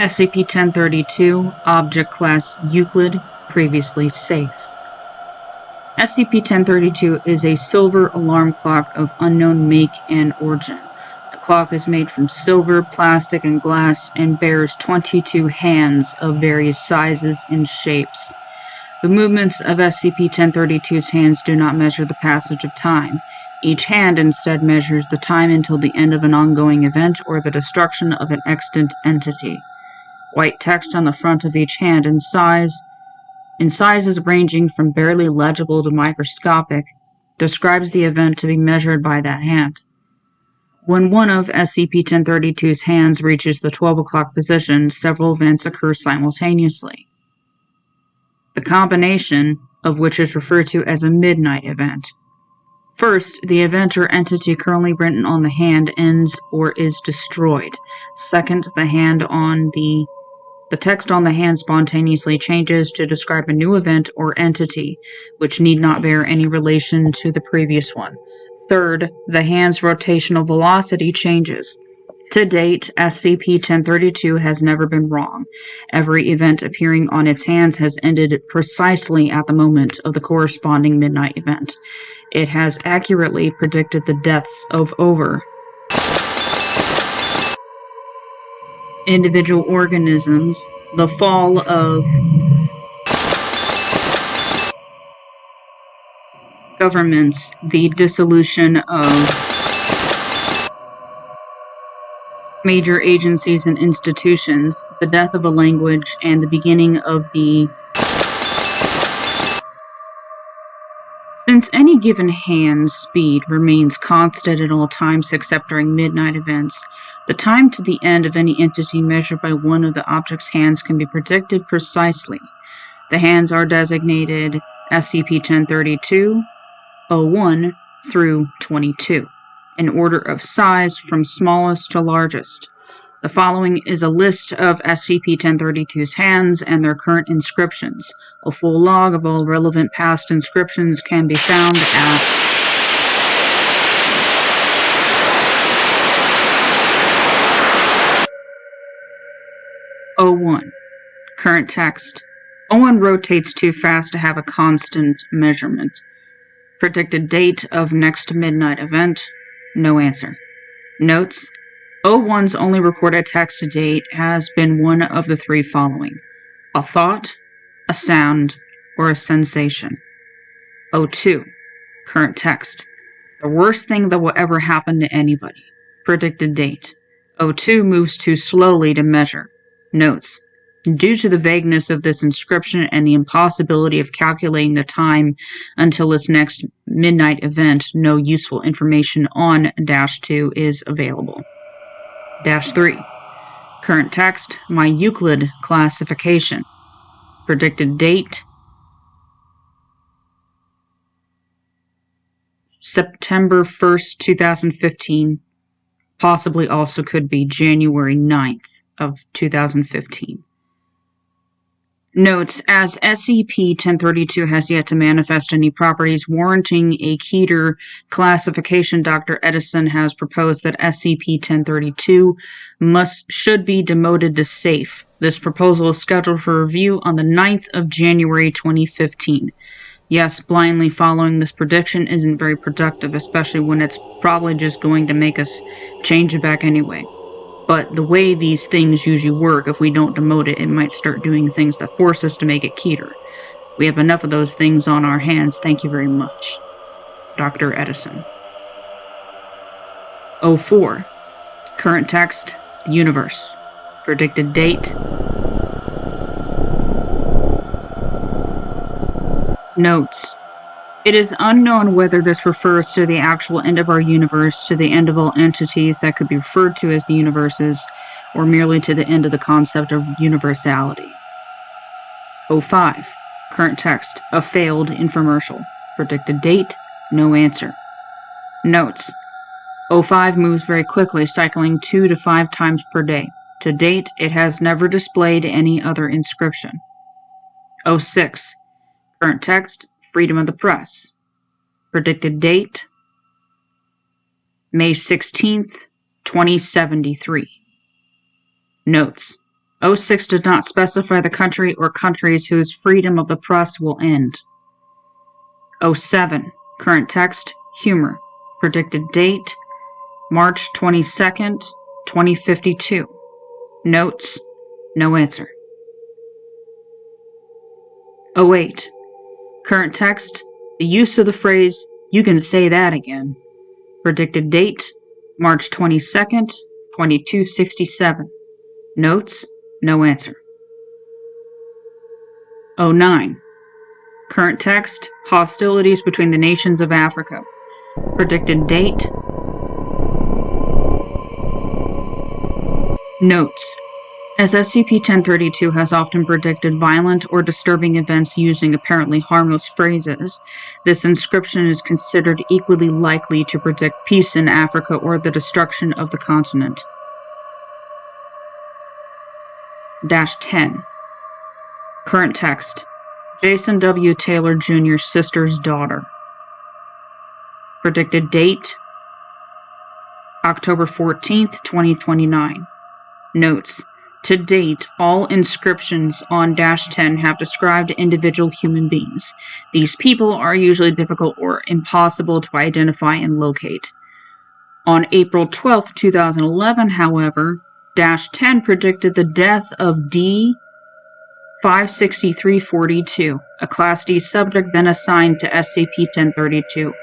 SCP-1032, Object Class Euclid, previously safe. SCP-1032 is a silver alarm clock of unknown make and origin. The clock is made from silver, plastic, and glass and bears 22 hands of various sizes and shapes. The movements of SCP-1032's hands do not measure the passage of time. Each hand instead measures the time until the end of an ongoing event or the destruction of an extant entity. White text on the front of each hand in sizes ranging from barely legible to microscopic describes the event to be measured by that hand. When one of SCP-1032's hands reaches the 12 o'clock position, several events occur simultaneously, the combination of which is referred to as a midnight event. First, the event or entity currently written on the hand ends or is destroyed. Second, the text on the hand spontaneously changes to describe a new event or entity, which need not bear any relation to the previous one. Third, the hand's rotational velocity changes. To date, SCP-1032 has never been wrong. Every event appearing on its hands has ended precisely at the moment of the corresponding midnight event. It has accurately predicted the deaths of over individual organisms, the fall of governments, the dissolution of major agencies and institutions, the death of a language, and the beginning of the... Since any given hand's speed remains constant at all times except during midnight events, the time to the end of any entity measured by one of the object's hands can be predicted precisely. The hands are designated SCP-1032, 01 through 22, in order of size from smallest to largest. The following is a list of SCP-1032's hands and their current inscriptions. A full log of all relevant past inscriptions can be found at O1. Current text. O1 rotates too fast to have a constant measurement. Predicted date of next midnight event. No answer. Notes. O1's only recorded text to date has been one of the three following: a thought, a sound, or a sensation. O2. Current text. The worst thing that will ever happen to anybody. Predicted date. O2 moves too slowly to measure. Notes. Due to the vagueness of this inscription and the impossibility of calculating the time until its next midnight event, no useful information on -2 is available. -3. Current text. My Euclid classification. Predicted date. September 1st, 2015. Possibly also could be January 9th of 2015. Notes, as SCP-1032 has yet to manifest any properties warranting a Keter classification, Dr. Edison has proposed that SCP-1032 should be demoted to safe. This proposal is scheduled for review on the 9th of January 2015. Yes, blindly following this prediction isn't very productive, especially when it's probably just going to make us change it back anyway. But the way these things usually work, if we don't demote it, it might start doing things that force us to make it Keter. We have enough of those things on our hands, thank you very much. Dr. Edison. 04. Current text, the universe. Predicted date. Notes. It is unknown whether this refers to the actual end of our universe, to the end of all entities that could be referred to as the universes, or merely to the end of the concept of universality. 05. Current text, a failed infomercial. Predicted date, no answer. Notes. 05 moves very quickly, cycling 2 to 5 times per day. To date, it has never displayed any other inscription. 06. Current text, freedom of the press. Predicted date, May 16th, 2073. Notes. 06 does not specify the country or countries whose freedom of the press will end. 07. Current text, humor. Predicted date, March 22nd, 2052. Notes, no answer. 08. Current text, the use of the phrase, "You can say that again." Predicted date, March 22nd, 2267. Notes, no answer. 09. Current text, hostilities between the nations of Africa. Predicted date. Notes, as SCP-1032 has often predicted violent or disturbing events using apparently harmless phrases, this inscription is considered equally likely to predict peace in Africa or the destruction of the continent. -10. Current text, Jason W. Taylor Jr.'s sister's daughter. Predicted date, October 14th, 2029. Notes, to date, all inscriptions on -10 have described individual human beings. These people are usually difficult or impossible to identify and locate. On April 12, 2011, however, -10 predicted the death of D. 56342, a Class D subject then assigned to SCP-1032.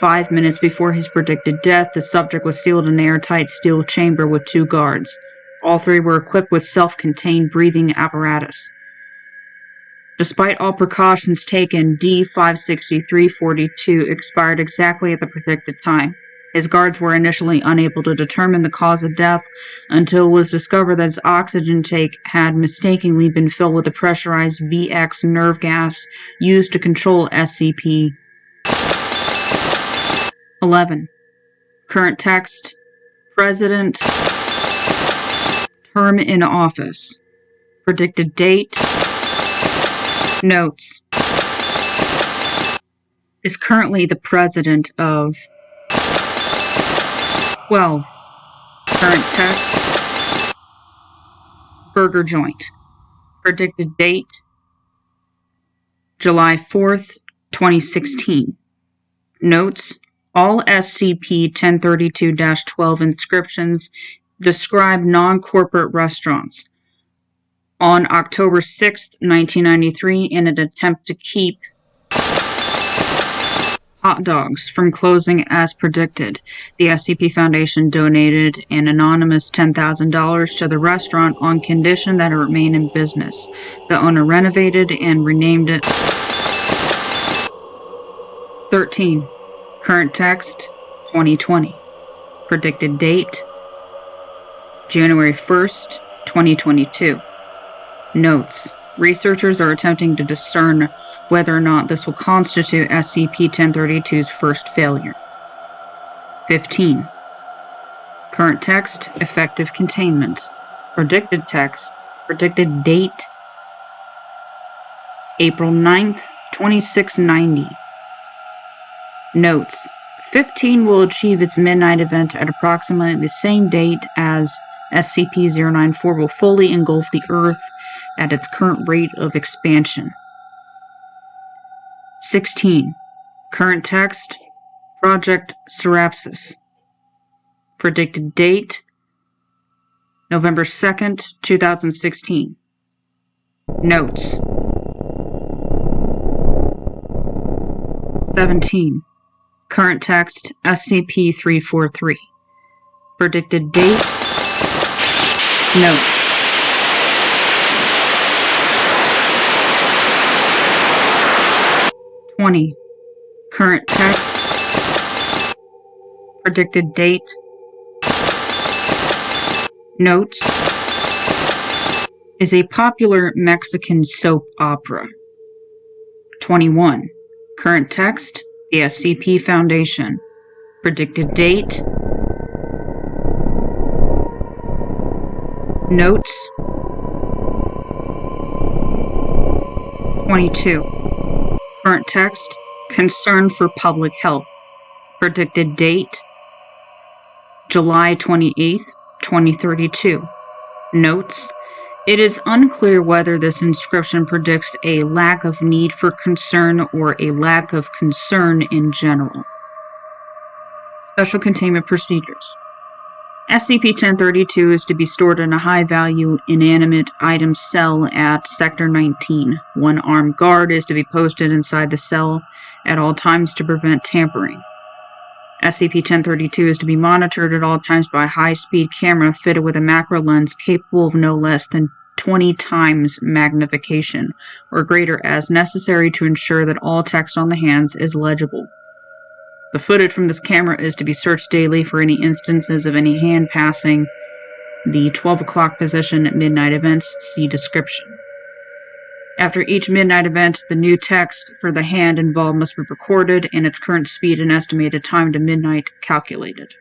5 minutes before his predicted death, the subject was sealed in an airtight steel chamber with 2 guards. All 3 were equipped with self-contained breathing apparatus. Despite all precautions taken, D-56342 expired exactly at the predicted time. His guards were initially unable to determine the cause of death until it was discovered that his oxygen tank had mistakenly been filled with the pressurized VX nerve gas used to control SCP-11. Current text, President, term in office. Predicted date. Notes, is currently the president of 12. Current text, burger joint. Predicted date, July 4th, 2016. Notes, all SCP-1032-12 inscriptions describe non-corporate restaurants. On October 6, 1993, in an attempt to keep hot dogs from closing as predicted, the SCP Foundation donated an anonymous $10,000 to the restaurant on condition that it remain in business. The owner renovated and renamed it 13. Current text, 2020. Predicted date, January 1st, 2022. Notes, researchers are attempting to discern whether or not this will constitute SCP-1032's first failure. 15. Current text, effective containment. Predicted text, predicted date, April 9th, 2690. Notes, 15 will achieve its midnight event at approximately the same date as SCP-094 will fully engulf the Earth at its current rate of expansion. 16. Current text, Project Serapis. Predicted date, November 2nd, 2016. Notes, 17. Current text, SCP-343. Predicted date, notes, 20. Current text, predicted date, notes, is a popular Mexican soap opera. 21. Current text, the SCP Foundation. Predicted date, notes, 22. Current text, concern for public health. Predicted date, July 28th, 2032. Notes, It is unclear whether this inscription predicts a lack of need for concern or a lack of concern in general. Special Containment Procedures. SCP-1032 is to be stored in a high-value inanimate item cell at Sector 19. One armed guard is to be posted inside the cell at all times to prevent tampering. SCP-1032 is to be monitored at all times by a high-speed camera fitted with a macro lens capable of no less than 20 times magnification, or greater as necessary to ensure that all text on the hands is legible. The footage from this camera is to be searched daily for any instances of any hand passing the 12 o'clock position at midnight events. See description. After each midnight event, the new text for the hand involved must be recorded and its current speed and estimated time to midnight calculated.